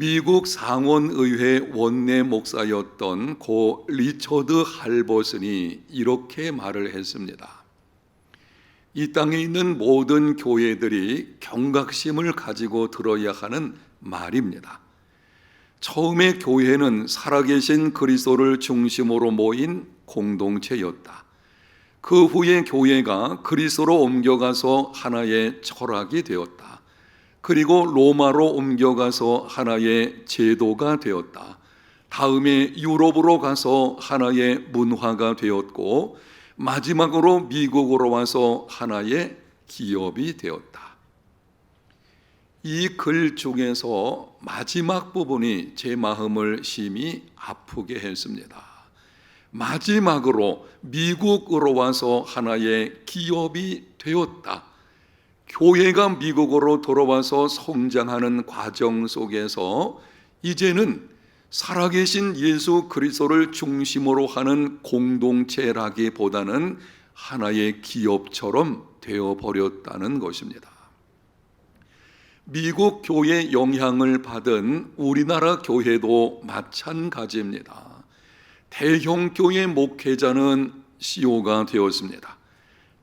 미국 상원의회 원내 목사였던 고 리처드 할버슨이 이렇게 말을 했습니다. 이 땅에 있는 모든 교회들이 경각심을 가지고 들어야 하는 말입니다. 처음에 교회는 살아계신 그리스도를 중심으로 모인 공동체였다. 그 후에 교회가 그리스도로 옮겨가서 하나의 철학이 되었다. 그리고 로마로 옮겨가서 하나의 제도가 되었다. 다음에 유럽으로 가서 하나의 문화가 되었고, 마지막으로 미국으로 와서 하나의 기업이 되었다. 이 글 중에서 마지막 부분이 제 마음을 심히 아프게 했습니다. 마지막으로 미국으로 와서 하나의 기업이 되었다. 교회가 미국으로 돌아와서 성장하는 과정 속에서 이제는 살아계신 예수 그리스도를 중심으로 하는 공동체라기보다는 하나의 기업처럼 되어버렸다는 것입니다. 미국 교회 영향을 받은 우리나라 교회도 마찬가지입니다. 대형 교회 목회자는 CEO가 되었습니다.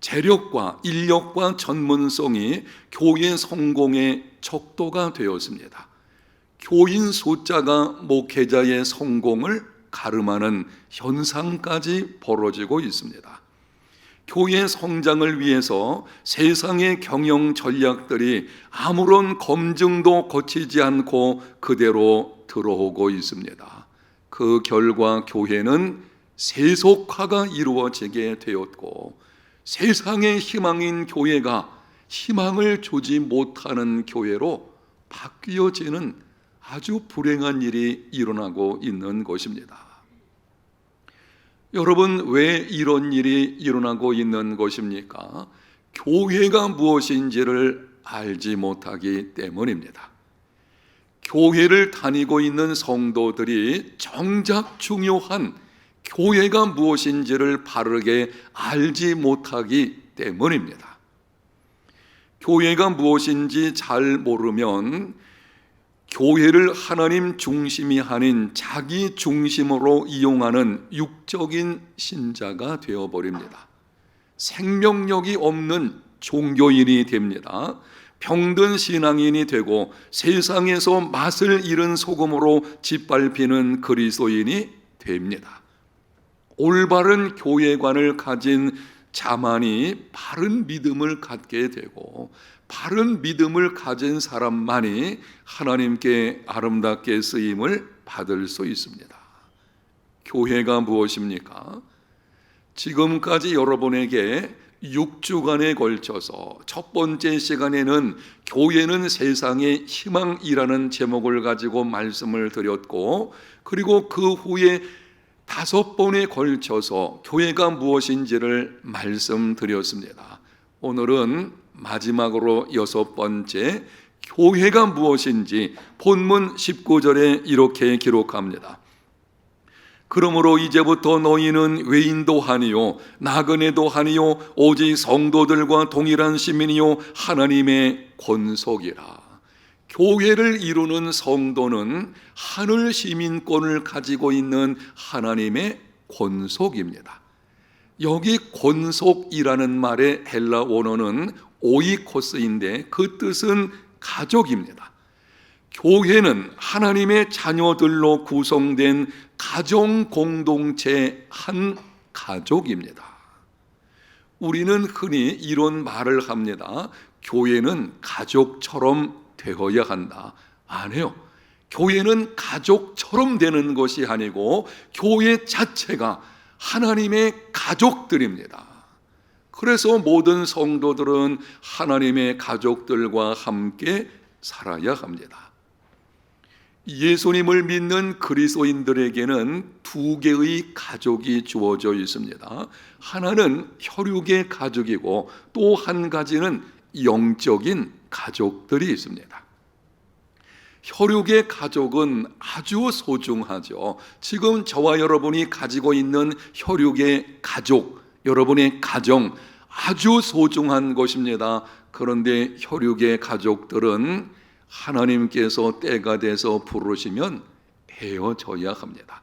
재력과 인력과 전문성이 교회 성공의 척도가 되었습니다. 교인 숫자가 목회자의 성공을 가름하는 현상까지 벌어지고 있습니다. 교회 성장을 위해서 세상의 경영 전략들이 아무런 검증도 거치지 않고 그대로 들어오고 있습니다. 그 결과 교회는 세속화가 이루어지게 되었고, 세상의 희망인 교회가 희망을 주지 못하는 교회로 바뀌어지는 아주 불행한 일이 일어나고 있는 것입니다. 여러분, 왜 이런 일이 일어나고 있는 것입니까? 교회가 무엇인지를 알지 못하기 때문입니다. 교회를 다니고 있는 성도들이 정작 중요한 교회가 무엇인지를 바르게 알지 못하기 때문입니다. 교회가 무엇인지 잘 모르면 교회를 하나님 중심이 아닌 자기 중심으로 이용하는 육적인 신자가 되어버립니다. 생명력이 없는 종교인이 됩니다. 병든 신앙인이 되고 세상에서 맛을 잃은 소금으로 짓밟히는 그리스도인이 됩니다. 올바른 교회관을 가진 자만이 바른 믿음을 갖게 되고, 바른 믿음을 가진 사람만이 하나님께 아름답게 쓰임을 받을 수 있습니다. 교회가 무엇입니까? 지금까지 여러분에게 6주간에 걸쳐서 첫 번째 시간에는 교회는 세상의 희망이라는 제목을 가지고 말씀을 드렸고, 그리고 그 후에 5번에 걸쳐서 교회가 무엇인지를 말씀드렸습니다. 오늘은 마지막으로 6번째, 교회가 무엇인지 본문 19절에 이렇게 기록합니다. 그러므로 이제부터 너희는 외인도 아니요 나그네도 아니요 오직 성도들과 동일한 시민이요 하나님의 권속이라. 교회를 이루는 성도는 하늘 시민권을 가지고 있는 하나님의 권속입니다. 여기 권속이라는 말의 헬라 원어는 오이코스인데 그 뜻은 가족입니다. 교회는 하나님의 자녀들로 구성된 가정 공동체 한 가족입니다. 우리는 흔히 이런 말을 합니다. 교회는 가족처럼 되어야 한다. 아니요. 교회는 가족처럼 되는 것이 아니고 교회 자체가 하나님의 가족들입니다. 그래서 모든 성도들은 하나님의 가족들과 함께 살아야 합니다. 예수님을 믿는 그리스도인들에게는 2개의 가족이 주어져 있습니다. 하나는 혈육의 가족이고 또 한 가지는 영적인 가족들이 있습니다. 혈육의 가족은 아주 소중하죠. 지금 저와 여러분이 가지고 있는 혈육의 가족, 여러분의 가정 아주 소중한 것입니다. 그런데 혈육의 가족들은 하나님께서 때가 돼서 부르시면 헤어져야 합니다.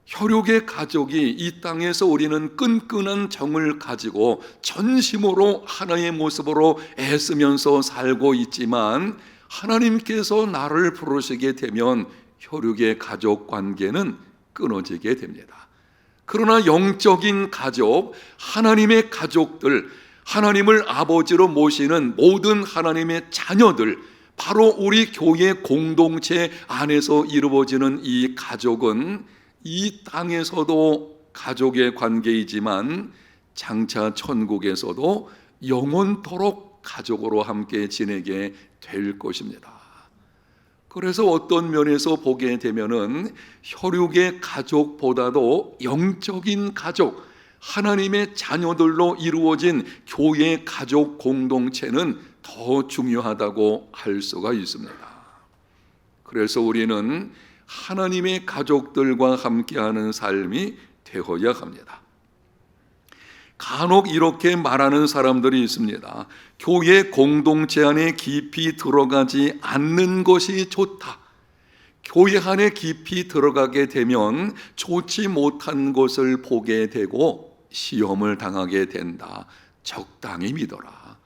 혈육의 가족이 이 땅에서 우리는 끈끈한 정을 가지고 전심으로 하나의 모습으로 애쓰면서 살고 있지만 하나님께서 나를 부르시게 되면 혈육의 가족 관계는 끊어지게 됩니다. 그러나 영적인 가족, 하나님의 가족들, 하나님을 아버지로 모시는 모든 하나님의 자녀들, 바로 우리 교회 공동체 안에서 이루어지는 이 가족은 이 땅에서도 가족의 관계이지만 장차 천국에서도 영원토록 가족으로 함께 지내게 될 것입니다. 그래서 어떤 면에서 보게 되면은 혈육의 가족보다도 영적인 가족, 하나님의 자녀들로 이루어진 교회 가족 공동체는 더 중요하다고 할 수가 있습니다. 그래서 우리는 하나님의 가족들과 함께하는 삶이 되어야 합니다. 간혹 이렇게 말하는 사람들이 있습니다. 교회 공동체 안에 깊이 들어가지 않는 것이 좋다. 교회 안에 깊이 들어가게 되면 좋지 못한 것을 보게 되고 시험을 당하게 된다. 적당히 믿어라.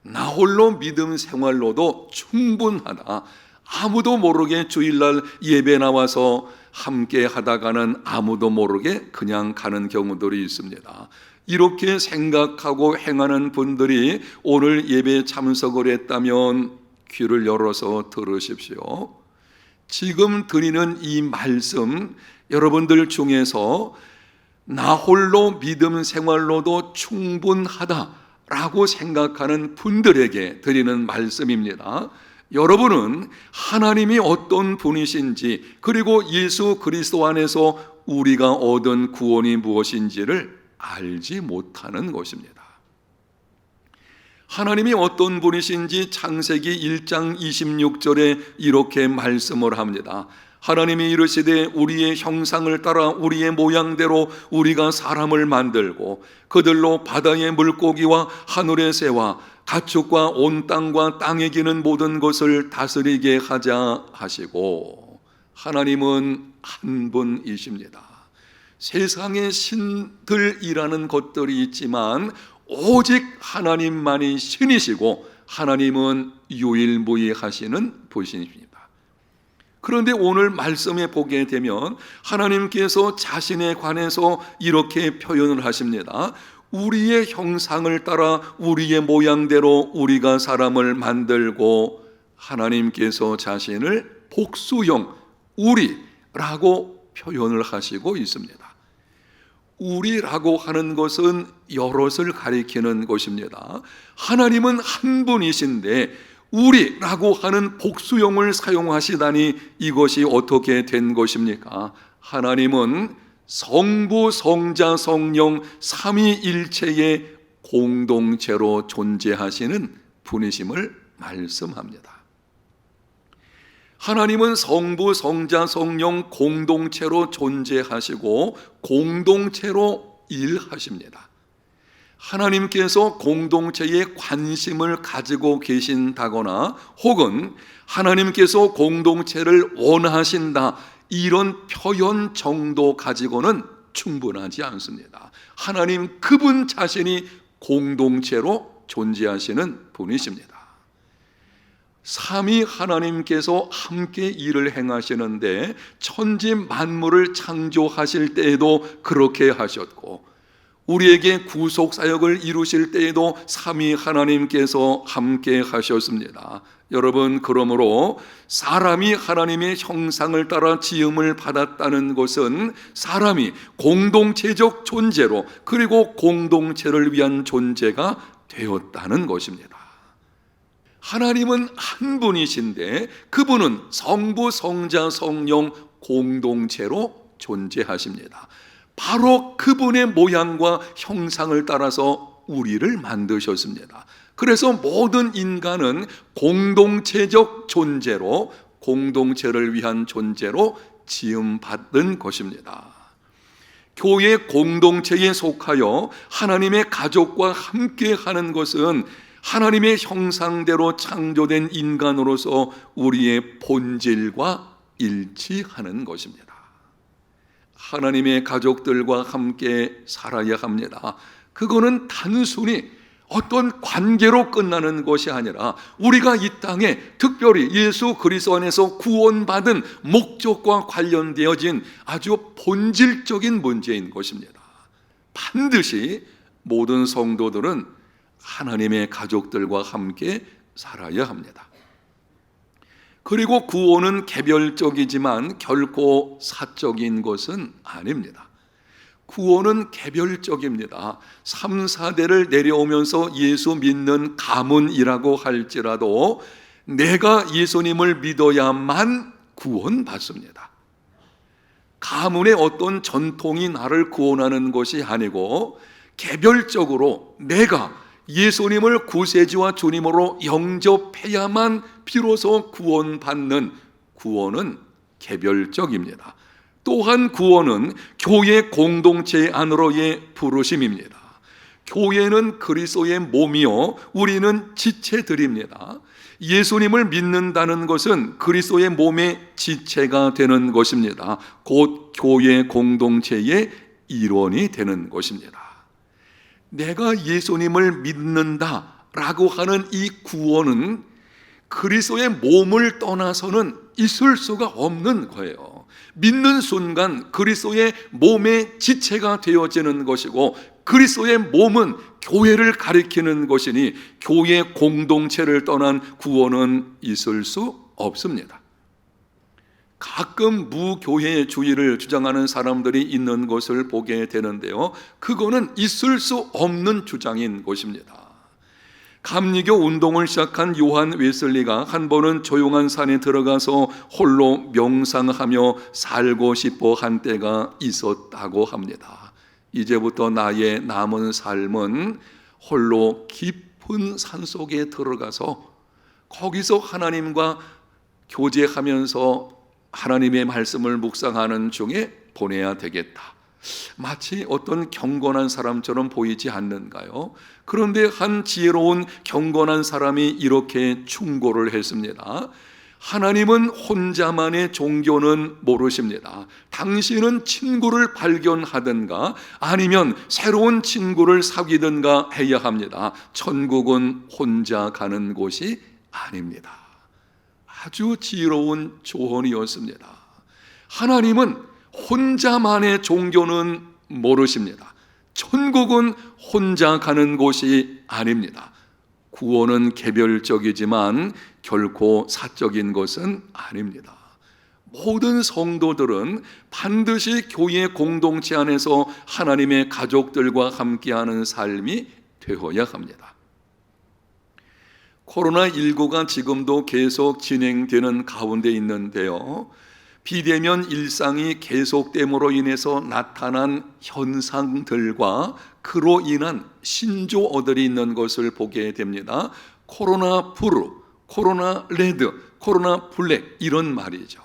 나 홀로 믿음 생활로도 충분하다. 아무도 모르게 주일날 예배 나와서 함께 하다가는 아무도 모르게 그냥 가는 경우들이 있습니다. 이렇게 생각하고 행하는 분들이 오늘 예배에 참석을 했다면 귀를 열어서 들으십시오. 지금 드리는 이 말씀, 여러분들 중에서 나 홀로 믿음 생활로도 충분하다라고 생각하는 분들에게 드리는 말씀입니다. 여러분은 하나님이 어떤 분이신지, 그리고 예수 그리스도 안에서 우리가 얻은 구원이 무엇인지를 알지 못하는 것입니다. 하나님이 어떤 분이신지 창세기 1장 26절에 이렇게 말씀을 합니다. 하나님이 이르시되 우리의 형상을 따라 우리의 모양대로 우리가 사람을 만들고 그들로 바다의 물고기와 하늘의 새와 가축과 온 땅과 땅에 기는 모든 것을 다스리게 하자 하시고, 하나님은 한 분이십니다. 세상에 신들이라는 것들이 있지만 오직 하나님만이 신이시고 하나님은 유일무이하시는 분이십니다. 그런데 오늘 말씀에 보게 되면 하나님께서 자신에 관해서 이렇게 표현을 하십니다. 우리의 형상을 따라 우리의 모양대로 우리가 사람을 만들고, 하나님께서 자신을 복수형 우리라고 표현을 하시고 있습니다. 우리라고 하는 것은 여럿을 가리키는 것입니다. 하나님은 한 분이신데 우리라고 하는 복수형을 사용하시다니 이것이 어떻게 된 것입니까? 하나님은 성부, 성자, 성령 삼위일체의 공동체로 존재하시는 분이심을 말씀합니다. 하나님은 성부, 성자, 성령 공동체로 존재하시고 공동체로 일하십니다. 하나님께서 공동체에 관심을 가지고 계신다거나 혹은 하나님께서 공동체를 원하신다, 이런 표현 정도 가지고는 충분하지 않습니다. 하나님 그분 자신이 공동체로 존재하시는 분이십니다. 삼위 하나님께서 함께 일을 행하시는데 천지 만물을 창조하실 때에도 그렇게 하셨고, 우리에게 구속 사역을 이루실 때에도 삼위 하나님께서 함께 하셨습니다. 여러분, 그러므로 사람이 하나님의 형상을 따라 지음을 받았다는 것은 사람이 공동체적 존재로, 그리고 공동체를 위한 존재가 되었다는 것입니다. 하나님은 한 분이신데 그분은 성부, 성자, 성령 공동체로 존재하십니다. 바로 그분의 모양과 형상을 따라서 우리를 만드셨습니다. 그래서 모든 인간은 공동체적 존재로, 공동체를 위한 존재로 지음받은 것입니다. 교회 공동체에 속하여 하나님의 가족과 함께 하는 것은 하나님의 형상대로 창조된 인간으로서 우리의 본질과 일치하는 것입니다. 하나님의 가족들과 함께 살아야 합니다. 그거는 단순히 어떤 관계로 끝나는 것이 아니라 우리가 이 땅에 특별히 예수 그리스도 안에서 구원받은 목적과 관련되어진 아주 본질적인 문제인 것입니다. 반드시 모든 성도들은 하나님의 가족들과 함께 살아야 합니다. 그리고 구원은 개별적이지만 결코 사적인 것은 아닙니다. 구원은 개별적입니다. 3, 4대를 내려오면서 예수 믿는 가문이라고 할지라도 내가 예수님을 믿어야만 구원받습니다. 가문의 어떤 전통이 나를 구원하는 것이 아니고 개별적으로 내가 예수님을 구세주와 주님으로 영접해야만 비로소 구원받는 구원은 개별적입니다. 또한 구원은 교회 공동체 안으로의 부르심입니다. 교회는 그리스도의 몸이요 우리는 지체들입니다. 예수님을 믿는다는 것은 그리스도의 몸의 지체가 되는 것입니다. 곧 교회 공동체의 일원이 되는 것입니다. 내가 예수님을 믿는다라고 하는 이 구원은 그리스도의 몸을 떠나서는 있을 수가 없는 거예요. 믿는 순간 그리스도의 몸의 지체가 되어지는 것이고 그리스도의 몸은 교회를 가리키는 것이니 교회 공동체를 떠난 구원은 있을 수 없습니다. 가끔 무교회주의를 주장하는 사람들이 있는 것을 보게 되는데요, 그거는 있을 수 없는 주장인 것입니다. 감리교 운동을 시작한 요한 웨슬리가 한 번은 조용한 산에 들어가서 홀로 명상하며 살고 싶어 한 때가 있었다고 합니다. 이제부터 나의 남은 삶은 홀로 깊은 산속에 들어가서 거기서 하나님과 교제하면서 하나님의 말씀을 묵상하는 중에 보내야 되겠다. 마치 어떤 경건한 사람처럼 보이지 않는가요? 그런데 한 지혜로운 경건한 사람이 이렇게 충고를 했습니다. 하나님은 혼자만의 종교는 모르십니다. 당신은 친구를 발견하든가 아니면 새로운 친구를 사귀든가 해야 합니다. 천국은 혼자 가는 곳이 아닙니다. 아주 지혜로운 조언이었습니다. 하나님은 혼자만의 종교는 모르십니다. 천국은 혼자 가는 곳이 아닙니다. 구원은 개별적이지만 결코 사적인 것은 아닙니다. 모든 성도들은 반드시 교회 공동체 안에서 하나님의 가족들과 함께하는 삶이 되어야 합니다. 코로나19가 지금도 계속 진행되는 가운데 있는데요, 비대면 일상이 계속됨으로 인해서 나타난 현상들과 그로 인한 신조어들이 있는 것을 보게 됩니다. 코로나 블루, 코로나 레드, 코로나 블랙 이런 말이죠.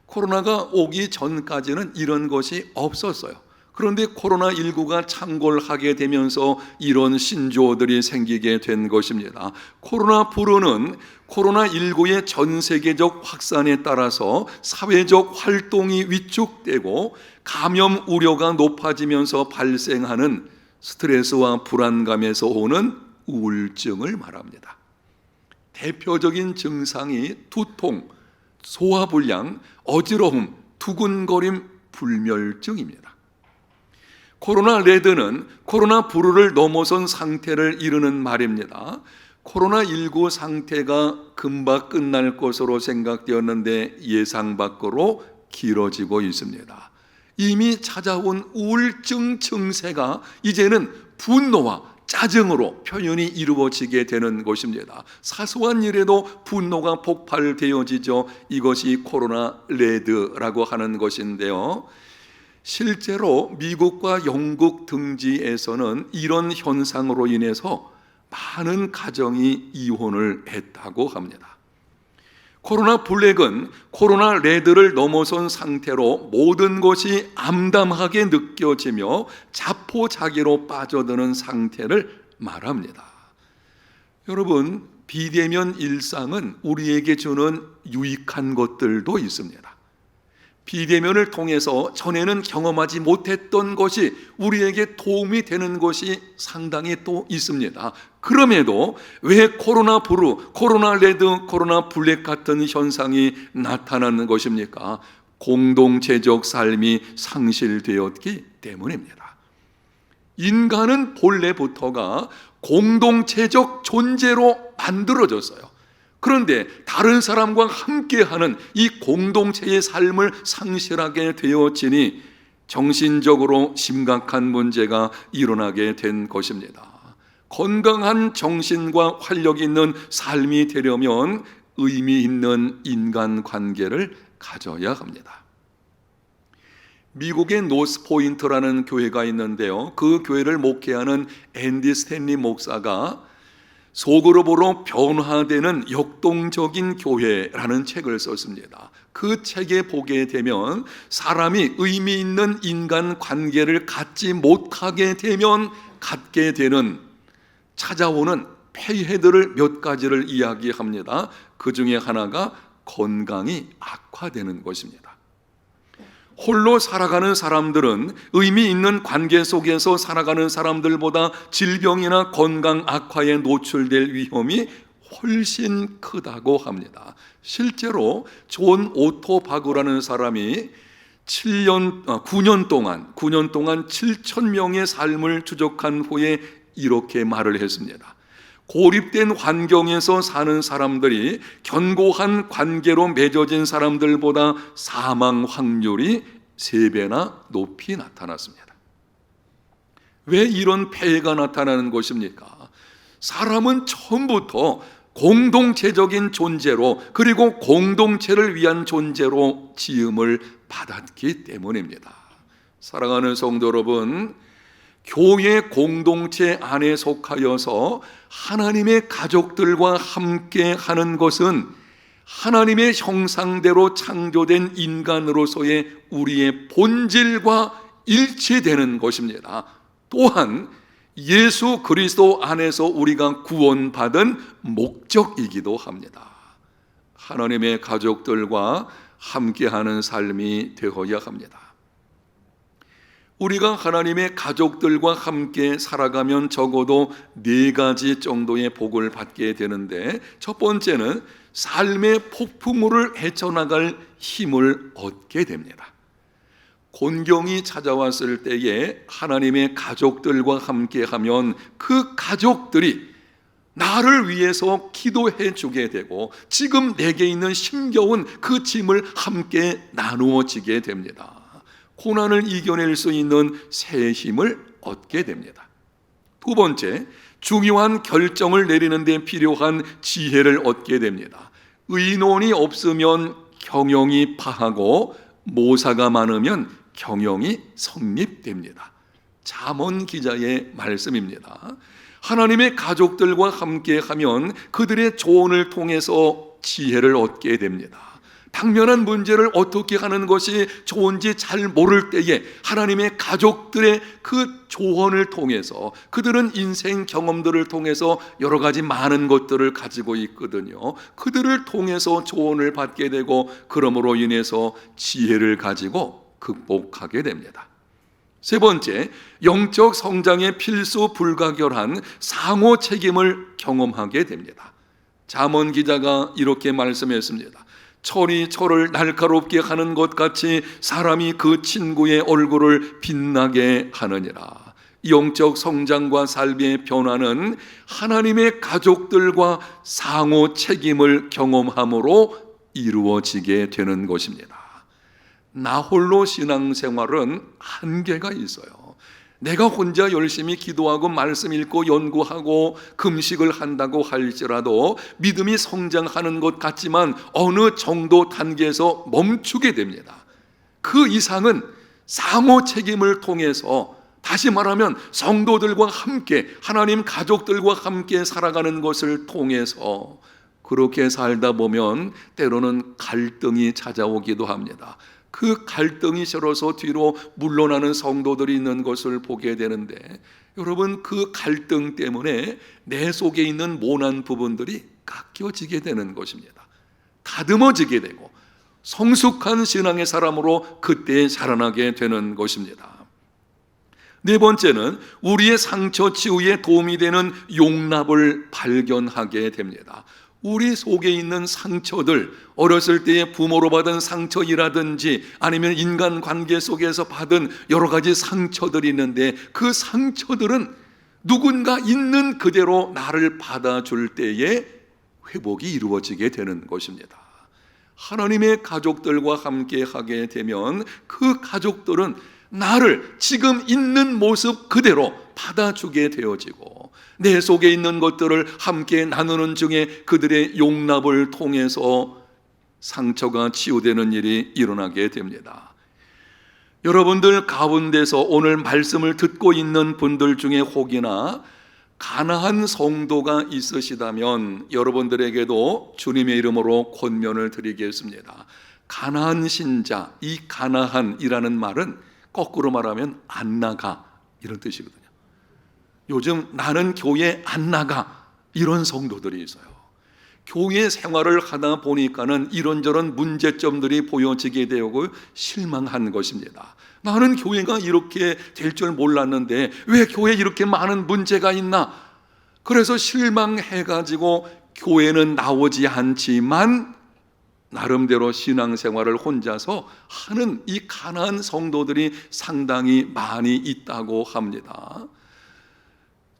코로나가 오기 전까지는 이런 것이 없었어요. 그런데 코로나19가 창궐하게 되면서 이런 신조어들이 생기게 된 것입니다. 코로나 블루는 코로나19의 전 세계적 확산에 따라서 사회적 활동이 위축되고 감염 우려가 높아지면서 발생하는 스트레스와 불안감에서 오는 우울증을 말합니다. 대표적인 증상이 두통, 소화불량, 어지러움, 두근거림, 불멸증입니다. 코로나 레드는 코로나 블루를 넘어선 상태를 이르는 말입니다. 코로나19 상태가 금방 끝날 것으로 생각되었는데 예상 밖으로 길어지고 있습니다. 이미 찾아온 우울증 증세가 이제는 분노와 짜증으로 표현이 이루어지게 되는 것입니다. 사소한 일에도 분노가 폭발되어지죠. 이것이 코로나 레드라고 하는 것인데요, 실제로 미국과 영국 등지에서는 이런 현상으로 인해서 많은 가정이 이혼을 했다고 합니다. 코로나 블랙은 코로나 레드를 넘어선 상태로 모든 것이 암담하게 느껴지며 자포자기로 빠져드는 상태를 말합니다. 여러분, 비대면 일상은 우리에게 주는 유익한 것들도 있습니다. 비대면을 통해서 전에는 경험하지 못했던 것이 우리에게 도움이 되는 것이 상당히 또 있습니다. 그럼에도 왜 코로나 블루, 코로나 레드, 코로나 블랙 같은 현상이 나타나는 것입니까? 공동체적 삶이 상실되었기 때문입니다. 인간은 본래부터가 공동체적 존재로 만들어졌어요. 그런데 다른 사람과 함께하는 이 공동체의 삶을 상실하게 되어지니 정신적으로 심각한 문제가 일어나게 된 것입니다. 건강한 정신과 활력 있는 삶이 되려면 의미 있는 인간관계를 가져야 합니다. 미국의 노스포인트라는 교회가 있는데요, 그 교회를 목회하는 앤디 스탠리 목사가 소그룹으로 변화되는 역동적인 교회라는 책을 썼습니다. 그 책에 보게 되면 사람이 의미 있는 인간 관계를 갖지 못하게 되면 갖게 되는, 찾아오는 폐해들을 몇 가지를 이야기합니다. 그 중에 하나가 건강이 악화되는 것입니다. 홀로 살아가는 사람들은 의미 있는 관계 속에서 살아가는 사람들보다 질병이나 건강 악화에 노출될 위험이 훨씬 크다고 합니다. 실제로 존 오토바그라는 사람이 9년 동안 7,000명의 삶을 추적한 후에 이렇게 말을 했습니다. 고립된 환경에서 사는 사람들이 견고한 관계로 맺어진 사람들보다 사망 확률이 3배나 높이 나타났습니다. 왜 이런 폐해가 나타나는 것입니까? 사람은 처음부터 공동체적인 존재로, 그리고 공동체를 위한 존재로 지음을 받았기 때문입니다. 사랑하는 성도 여러분, 교회 공동체 안에 속하여서 하나님의 가족들과 함께 하는 것은 하나님의 형상대로 창조된 인간으로서의 우리의 본질과 일치되는 것입니다. 또한 예수 그리스도 안에서 우리가 구원받은 목적이기도 합니다. 하나님의 가족들과 함께하는 삶이 되어야 합니다. 우리가 하나님의 가족들과 함께 살아가면 적어도 4가지 정도의 복을 받게 되는데, 첫 번째는 삶의 폭풍우를 헤쳐나갈 힘을 얻게 됩니다. 곤경이 찾아왔을 때에 하나님의 가족들과 함께하면 그 가족들이 나를 위해서 기도해 주게 되고, 지금 내게 있는 힘겨운 그 짐을 함께 나누어지게 됩니다. 고난을 이겨낼 수 있는 새 힘을 얻게 됩니다. 두 번째, 중요한 결정을 내리는 데 필요한 지혜를 얻게 됩니다. 의논이 없으면 경영이 파하고 모사가 많으면 경영이 성립됩니다. 잠언 기자의 말씀입니다. 하나님의 가족들과 함께하면 그들의 조언을 통해서 지혜를 얻게 됩니다. 당면한 문제를 어떻게 하는 것이 좋은지 잘 모를 때에 하나님의 가족들의 그 조언을 통해서, 그들은 인생 경험들을 통해서 여러 가지 많은 것들을 가지고 있거든요. 그들을 통해서 조언을 받게 되고, 그러므로 인해서 지혜를 가지고 극복하게 됩니다. 세 번째, 영적 성장에 필수 불가결한 상호 책임을 경험하게 됩니다. 잠언 기자가 이렇게 말씀했습니다. 철이 철을 날카롭게 하는 것 같이 사람이 그 친구의 얼굴을 빛나게 하느니라. 영적 성장과 삶의 변화는 하나님의 가족들과 상호 책임을 경험함으로 이루어지게 되는 것입니다. 나 홀로 신앙생활은 한계가 있어요. 내가 혼자 열심히 기도하고 말씀 읽고 연구하고 금식을 한다고 할지라도 믿음이 성장하는 것 같지만 어느 정도 단계에서 멈추게 됩니다. 그 이상은 상호 책임을 통해서, 다시 말하면 성도들과 함께, 하나님 가족들과 함께 살아가는 것을 통해서 그렇게 살다 보면 때로는 갈등이 찾아오기도 합니다. 그 갈등이 싫어서 뒤로 물러나는 성도들이 있는 것을 보게 되는데, 여러분, 그 갈등 때문에 내 속에 있는 모난 부분들이 깎여지게 되는 것입니다. 다듬어지게 되고 성숙한 신앙의 사람으로 그때 자라나게 되는 것입니다. 네 번째는 우리의 상처 치유에 도움이 되는 용납을 발견하게 됩니다. 우리 속에 있는 상처들, 어렸을 때의 부모로 받은 상처이라든지 아니면 인간관계 속에서 받은 여러 가지 상처들이 있는데, 그 상처들은 누군가 있는 그대로 나를 받아줄 때에 회복이 이루어지게 되는 것입니다. 하나님의 가족들과 함께 하게 되면 그 가족들은 나를 지금 있는 모습 그대로 받아주게 되어지고, 내 속에 있는 것들을 함께 나누는 중에 그들의 용납을 통해서 상처가 치유되는 일이 일어나게 됩니다. 여러분들 가운데서 오늘 말씀을 듣고 있는 분들 중에 혹이나 가난한 성도가 있으시다면 여러분들에게도 주님의 이름으로 권면을 드리겠습니다. 가난한 신자, 이 가난한이라는 말은 거꾸로 말하면 안 나가, 이런 뜻이거든요. 요즘 나는 교회 안 나가, 이런 성도들이 있어요. 교회 생활을 하다 보니까는 이런저런 문제점들이 보여지게 되고 실망한 것입니다. 나는 교회가 이렇게 될 줄 몰랐는데 왜 교회에 이렇게 많은 문제가 있나? 그래서 실망해가지고 교회는 나오지 않지만 나름대로 신앙생활을 혼자서 하는 이 가난한 성도들이 상당히 많이 있다고 합니다.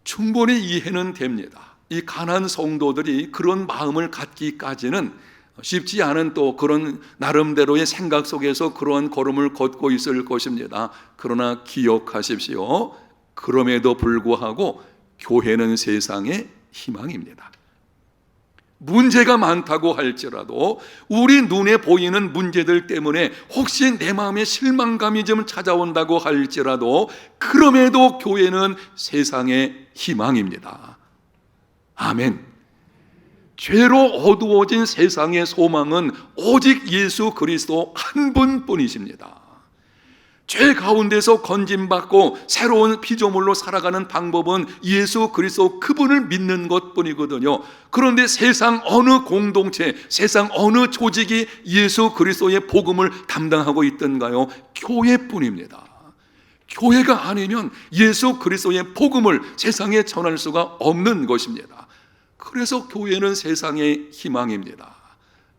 충분히 이해는 됩니다. 이 가난한 성도들이 그런 마음을 갖기까지는 쉽지 않은 또 그런 나름대로의 생각 속에서 그러한 걸음을 걷고 있을 것입니다. 그러나 기억하십시오. 그럼에도 불구하고 교회는 세상의 희망입니다. 문제가 많다고 할지라도 우리 눈에 보이는 문제들 때문에 혹시 내 마음에 실망감이 좀 찾아온다고 할지라도 그럼에도 교회는 세상의 희망입니다. 아멘. 죄로 어두워진 세상의 소망은 오직 예수 그리스도 한 분뿐이십니다. 죄 가운데서 건짐받고 새로운 피조물로 살아가는 방법은 예수 그리스도 그분을 믿는 것뿐이거든요. 그런데 세상 어느 공동체, 세상 어느 조직이 예수 그리스도의 복음을 담당하고 있던가요? 교회뿐입니다. 교회가 아니면 예수 그리스도의 복음을 세상에 전할 수가 없는 것입니다. 그래서 교회는 세상의 희망입니다.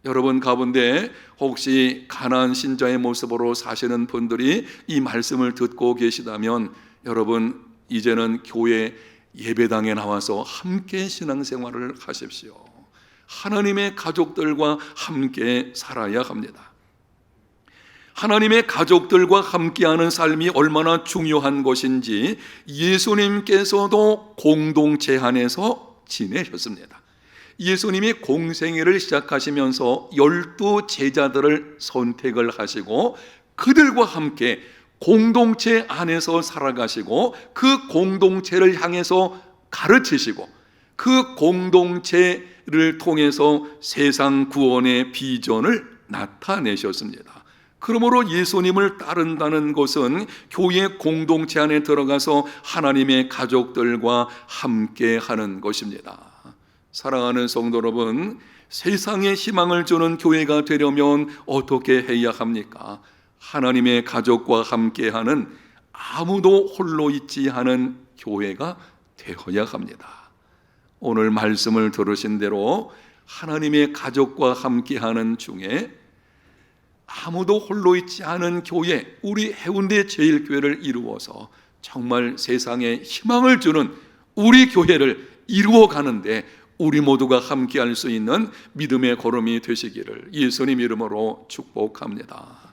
여러분 가운데 혹시 가난한 신자의 모습으로 사시는 분들이 이 말씀을 듣고 계시다면 여러분 이제는 교회 예배당에 나와서 함께 신앙생활을 하십시오. 하나님의 가족들과 함께 살아야 합니다. 하나님의 가족들과 함께하는 삶이 얼마나 중요한 것인지 예수님께서도 공동체 안에서 지내셨습니다. 예수님이 공생애를 시작하시면서 12 제자들을 선택을 하시고 그들과 함께 공동체 안에서 살아가시고 그 공동체를 향해서 가르치시고 그 공동체를 통해서 세상 구원의 비전을 나타내셨습니다. 그러므로 예수님을 따른다는 것은 교회 공동체 안에 들어가서 하나님의 가족들과 함께 하는 것입니다. 사랑하는 성도 여러분, 세상에 희망을 주는 교회가 되려면 어떻게 해야 합니까? 하나님의 가족과 함께하는 아무도 홀로 있지 않은 교회가 되어야 합니다. 오늘 말씀을 들으신 대로 하나님의 가족과 함께하는 중에 아무도 홀로 있지 않은 교회, 우리 해운대 제일교회를 이루어서 정말 세상에 희망을 주는 우리 교회를 이루어가는데 우리 모두가 함께할 수 있는 믿음의 걸음이 되시기를 예수님 이름으로 축복합니다.